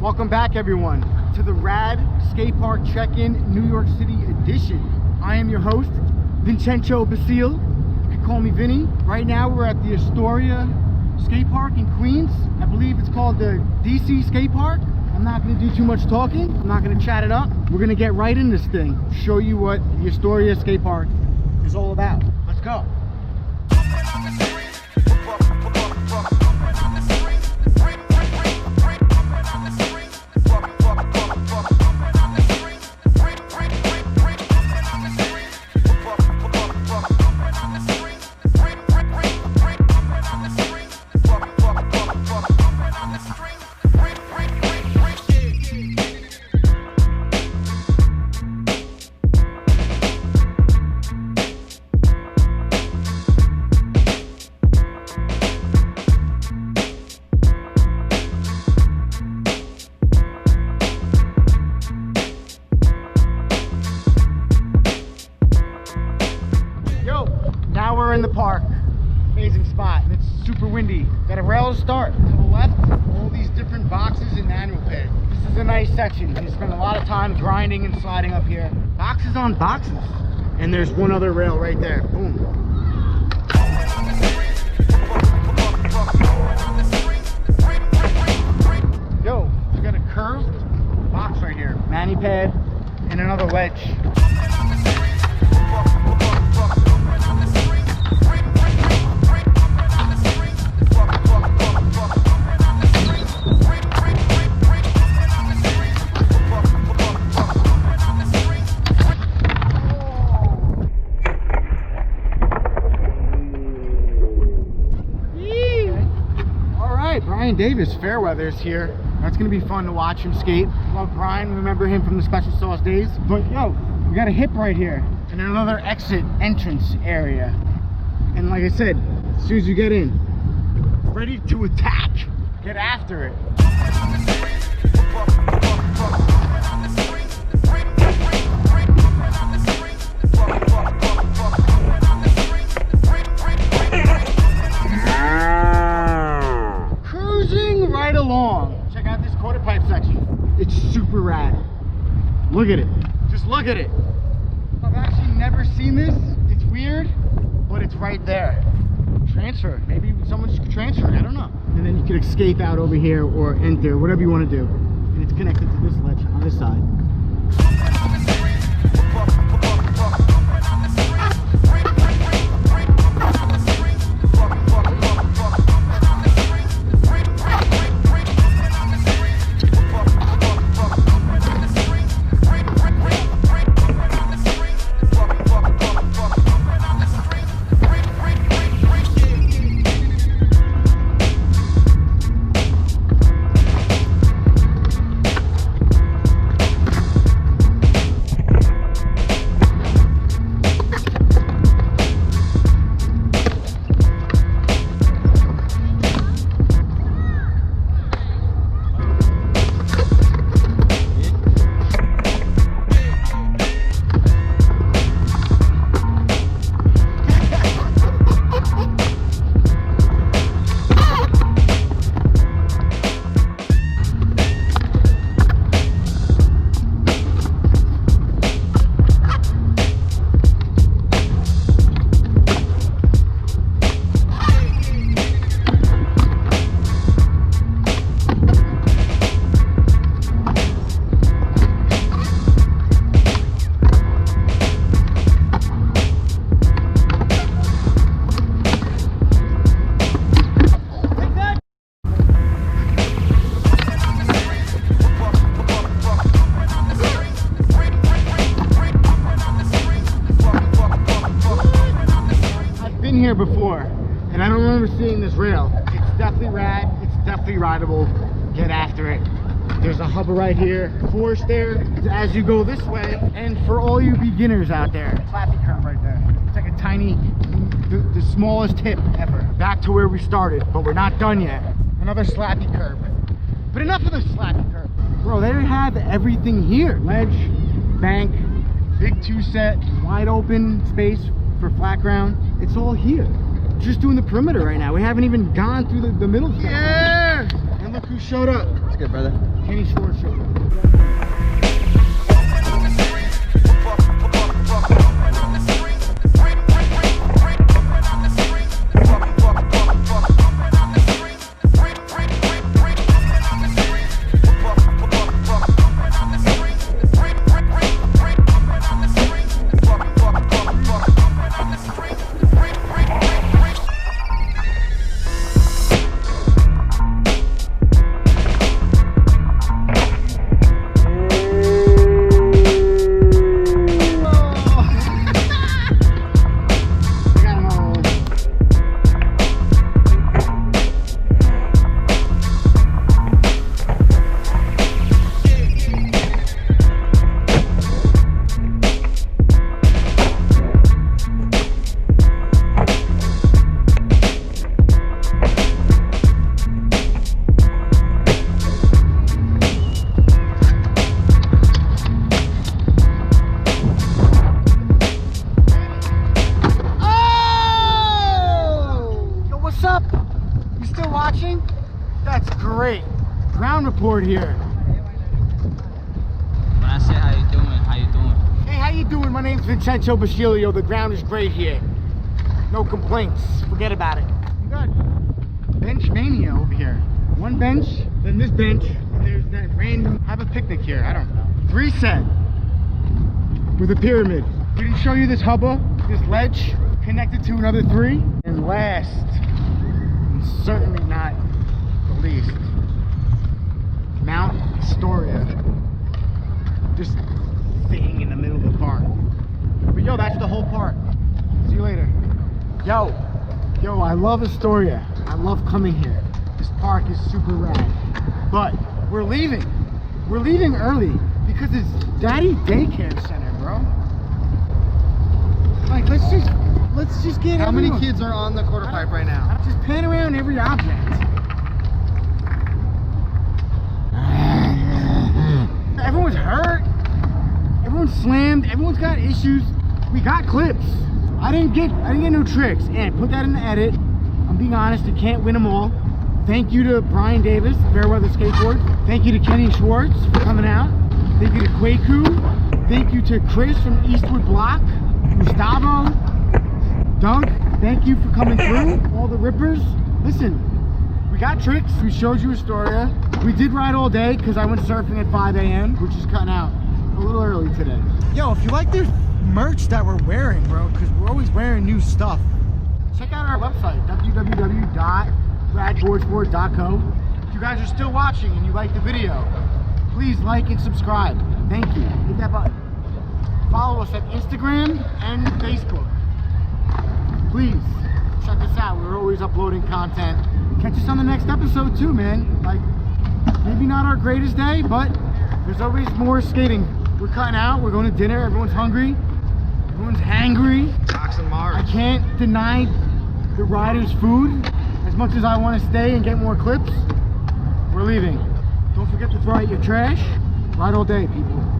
Welcome back everyone to the Rad Skate Park Check-In New York City edition. I am your host, Vincenzo Basile. You can call me Vinny. Right now we're at the Astoria skate park in Queens. I believe it's called the DECE skate park. I'm not going to do too much talking. I'm not going to chat it up. We're going to get right in this thing. Show you what the Astoria skate park is all about. Let's go. We're in the park. Amazing spot, and it's super windy. Got a rail to start. To the left, all these different boxes and manual pit. This is a nice section. You spend a lot of time grinding and sliding up here. Boxes on boxes. And there's one other rail right there. Boom. Yo, we got a curved box right here. Mani pad and another ledge. Brian Davis, Fairweather's here. That's gonna be fun to watch him skate. Love Brian, remember him from the Special Sauce days. But yo, we got a hip right here and another exit entrance area. And like I said, as soon as you get in, ready to attack, get after it. Right along. Check out this quarterpipe section. It's super rad. Look at it. Just look at it. I've actually never seen this. It's weird, but it's right there. Transfer. Maybe someone's transferring. I don't know. And then you can escape out over here or enter, whatever you want to do. And it's connected to this ledge on this side. Here before, and I don't remember seeing this rail. It's definitely rad. It's definitely rideable. Get after it. There's a hub right here. Force there as you go this way. And for all you beginners out there, flappy curve right there. It's like a tiny, the smallest hip ever. Back to where we started, but we're not done yet. Another slappy curb. But enough of the slacky curve. Bro, they have everything here. Ledge, bank, big 2-set, wide open space for flat ground. It's all here. Just doing the perimeter right now. We haven't even gone through the middle section. Yeah! And look who showed up. What's good, brother? Kenny Schwartz showed up. Great ground report here. When I say how you doing, how you doing? Hey, how you doing? My name's Vincenzo Basilio. The ground is great here. No complaints. Forget about it. You got bench mania over here. One bench, then this bench, and there's that random. Have a picnic here. I don't know. 3-set with a pyramid. Did he show you this hubba, this ledge connected to another 3? And last, and certainly not the least, Mount Astoria, just sitting in the middle of the park. But yo, that's the whole park. See you later. Yo, I love Astoria. I love coming here. This park is super rad. But we're leaving. We're leaving early because it's Daddy Daycare Center, bro. Like, let's just get. How many kids are on the Quarterpipe right now? Just pan around every object. Everyone's hurt. Everyone's slammed. Everyone's got issues. We got clips. I didn't get no tricks. And put that in the edit. I'm being honest. You can't win them all. Thank you to Brian Davis, Fairweather Skateboard. Thank you to Kenny Schwartz for coming out. Thank you to KWAKU. Thank you to Chris from Eastwood Block. Gustavo. Doug. Thank you for coming through. All the rippers. Listen. We got tricks. We showed you Astoria. We did ride all day because I went surfing at 5 a.m. which is cutting out a little early today. Yo, if you like the merch that we're wearing, bro, because we're always wearing new stuff, check out our website, www.boardsport.co. If you guys are still watching and you like the video, please like and subscribe. Thank you. Hit that button. Follow us at Instagram and Facebook. Please check us out. We're always uploading content. Catch us on the next episode too, man. Like, maybe not our greatest day, but there's always more skating. We're cutting out. We're going to dinner. Everyone's hungry. Everyone's hangry. Cox and Mars. I can't deny the riders food as much as I want to stay and get more clips. We're leaving. Don't forget to throw out your trash. Ride all day, people.